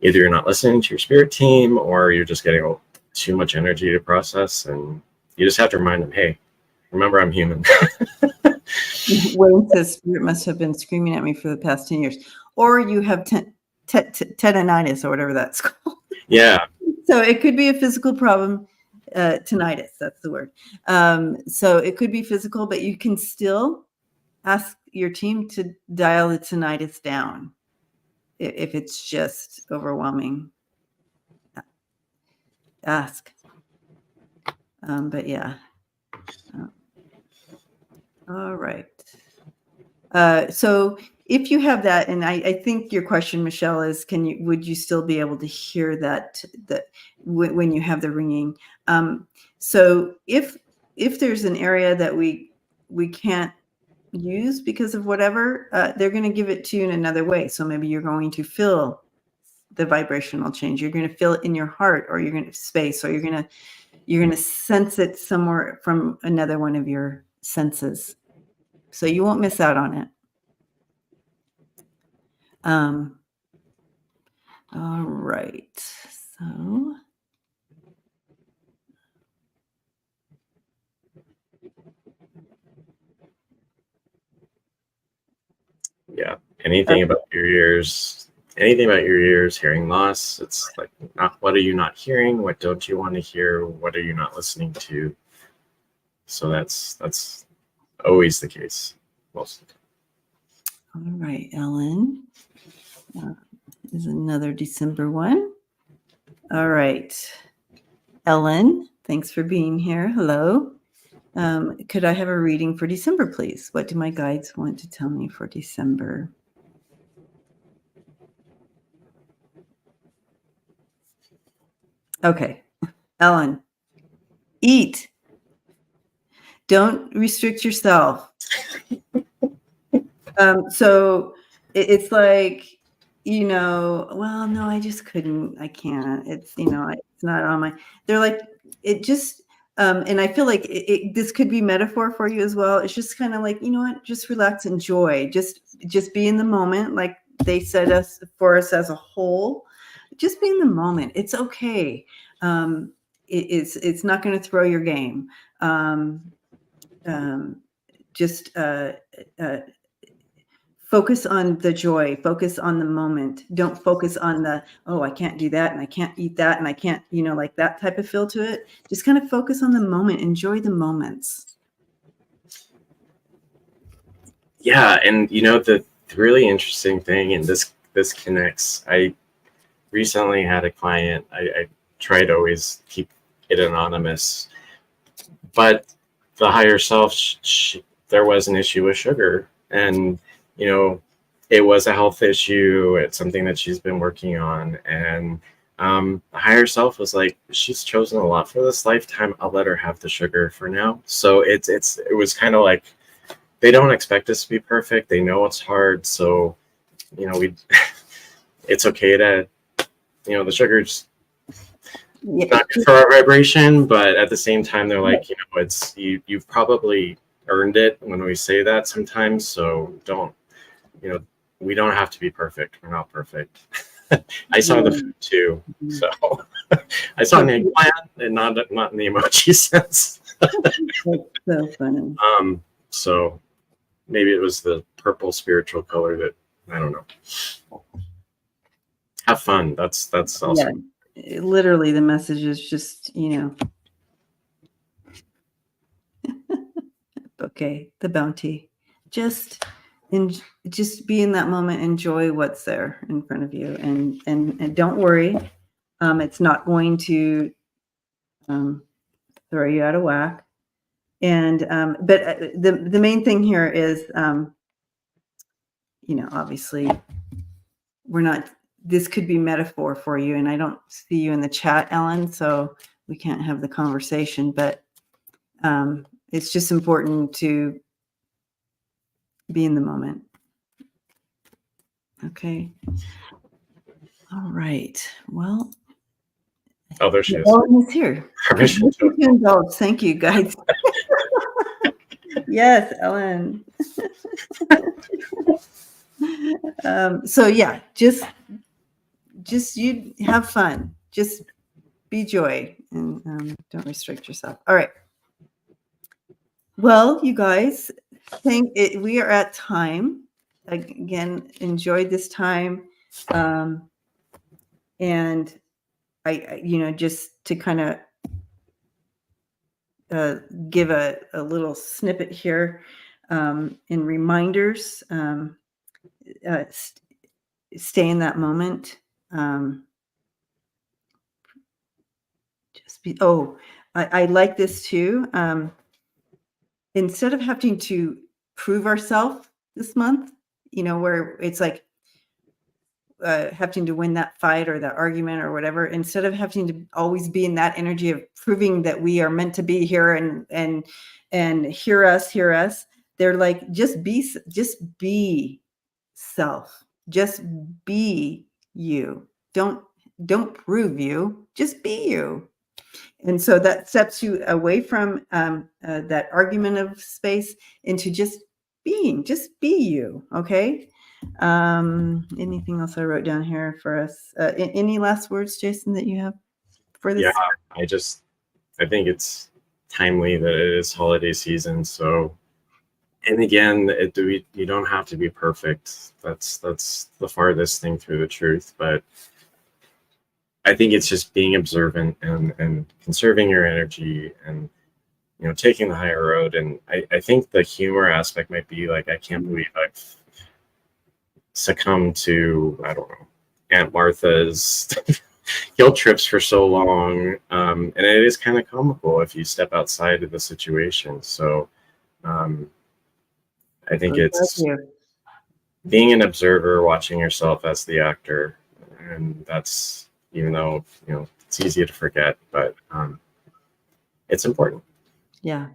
[SPEAKER 2] either you're not listening to your spirit team, or you're just getting too much energy to process, and you just have to remind them, hey, remember, I'm human.
[SPEAKER 1] Wayne says spirit must have been screaming at me for the past 10 years. Or you have tinnitus, or whatever that's called.
[SPEAKER 2] Yeah.
[SPEAKER 1] So it could be a physical problem. Tinnitus, that's the word. So it could be physical, but you can still ask your team to dial the tinnitus down if it's just overwhelming. Ask. But yeah. All right. So if you have that, and I think your question, Michelle, is would you still be able to hear that when you have the ringing? So if there's an area that we can't use because of whatever, they're going to give it to you in another way. So maybe you're going to feel the vibrational change. You're going to feel it in your heart, or you're going to space, or you're going to sense it somewhere from another one of your senses. So you won't miss out on it. All right. So
[SPEAKER 2] yeah, anything about your ears, hearing loss. It's like, what are you not hearing? What don't you want to hear? What are you not listening to? So that's always the case most of the time.
[SPEAKER 1] All right, Ellen. Is another December one. All right. Ellen, thanks for being here. Hello. Could I have a reading for December, please? What do my guides want to tell me for December? Okay. Ellen, eat. Don't restrict yourself. So it's like, well, no, I just couldn't. I can't. It's, it's not on my, they're like, it just, and I feel like this could be metaphor for you as well. It's just kind of like, you know what, just relax, enjoy, just be in the moment. Like they said for us as a whole, just be in the moment. It's okay. It's not going to throw your game. Just focus on the joy, focus on the moment. Don't focus on I can't do that, and I can't eat that, and I can't, like that type of feel to it. Just kind of focus on the moment, enjoy the moments.
[SPEAKER 2] Yeah. And the really interesting thing, and this connects, I recently had a client, I try to always keep it anonymous, but the higher self, there was an issue with sugar, and it was a health issue. It's something that she's been working on. And the higher self was like, she's chosen a lot for this lifetime. I'll let her have the sugar for now. So it was kind of like, they don't expect us to be perfect. They know it's hard. So, it's okay to, the sugar's not good for our vibration, but at the same time, they're like, you've probably earned it when we say that sometimes. So don't, we don't have to be perfect. We're not perfect. I saw the food too. So I saw an eggplant, and not in the emoji sense.
[SPEAKER 1] That's so funny.
[SPEAKER 2] So maybe it was the purple spiritual color that, I don't know. Have fun. That's also.
[SPEAKER 1] literally the message is just, okay, the bounty. Just just be in that moment, enjoy what's there in front of you, and don't worry. It's not going to throw you out of whack. And but the main thing here is obviously we're not, this could be metaphor for you, and I don't see you in the chat, Ellen, so we can't have the conversation, but it's just important to be in the moment. Okay. All right. Well.
[SPEAKER 2] Oh, there she is.
[SPEAKER 1] Ellen is here. Thank you, guys. Yes, Ellen. So yeah, just you have fun. Just be joy and don't restrict yourself. All right. Well, you guys, we are at time. Again, enjoyed this time. And I just to kind of give a little snippet here in reminders. Stay in that moment. Just be. Oh, I like this too. Instead of having to prove ourselves this month, where it's like having to win that fight or that argument or whatever, instead of having to always be in that energy of proving that we are meant to be here and hear us, they're like, just be self, just be you. Don't prove you, just be you. And so that steps you away from that argument of space into just be you. Okay. Anything else I wrote down here for us? Any last words, Jason, that you have for this?
[SPEAKER 2] Yeah, I think it's timely that it is holiday season. So, and again, you don't have to be perfect. That's the farthest thing through the truth. But I think it's just being observant and conserving your energy and, taking the higher road. And I think the humor aspect might be like, I can't believe I've succumbed to, I don't know, Aunt Martha's guilt trips for so long. And it is kind of comical if you step outside of the situation. So I think it's being an observer, watching yourself as the actor. And that's, even though, it's easy to forget, but it's important.
[SPEAKER 1] Yeah.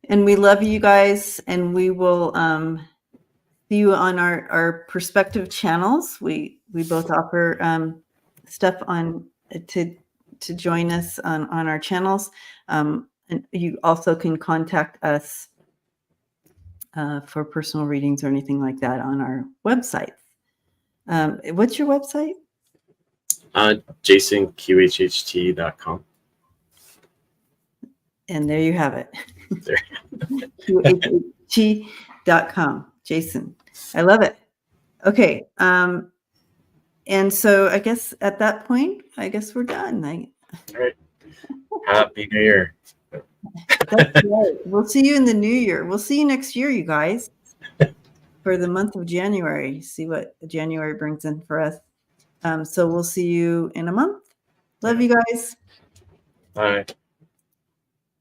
[SPEAKER 1] And we love you guys, and we will see you on our perspective channels. We both offer stuff on to join us on our channels. And you also can contact us for personal readings or anything like that on our website. What's your website?
[SPEAKER 2] JasonQHHT.com.
[SPEAKER 1] And there you have it. QHHT.com. Jason. I love it. Okay. And so I guess at that point, we're done.
[SPEAKER 2] All right. Happy New Year.
[SPEAKER 1] That's right. We'll see you in the new year. We'll see you next year, you guys, for the month of January. See what January brings in for us. So we'll see you in a month. Love you guys.
[SPEAKER 2] Bye.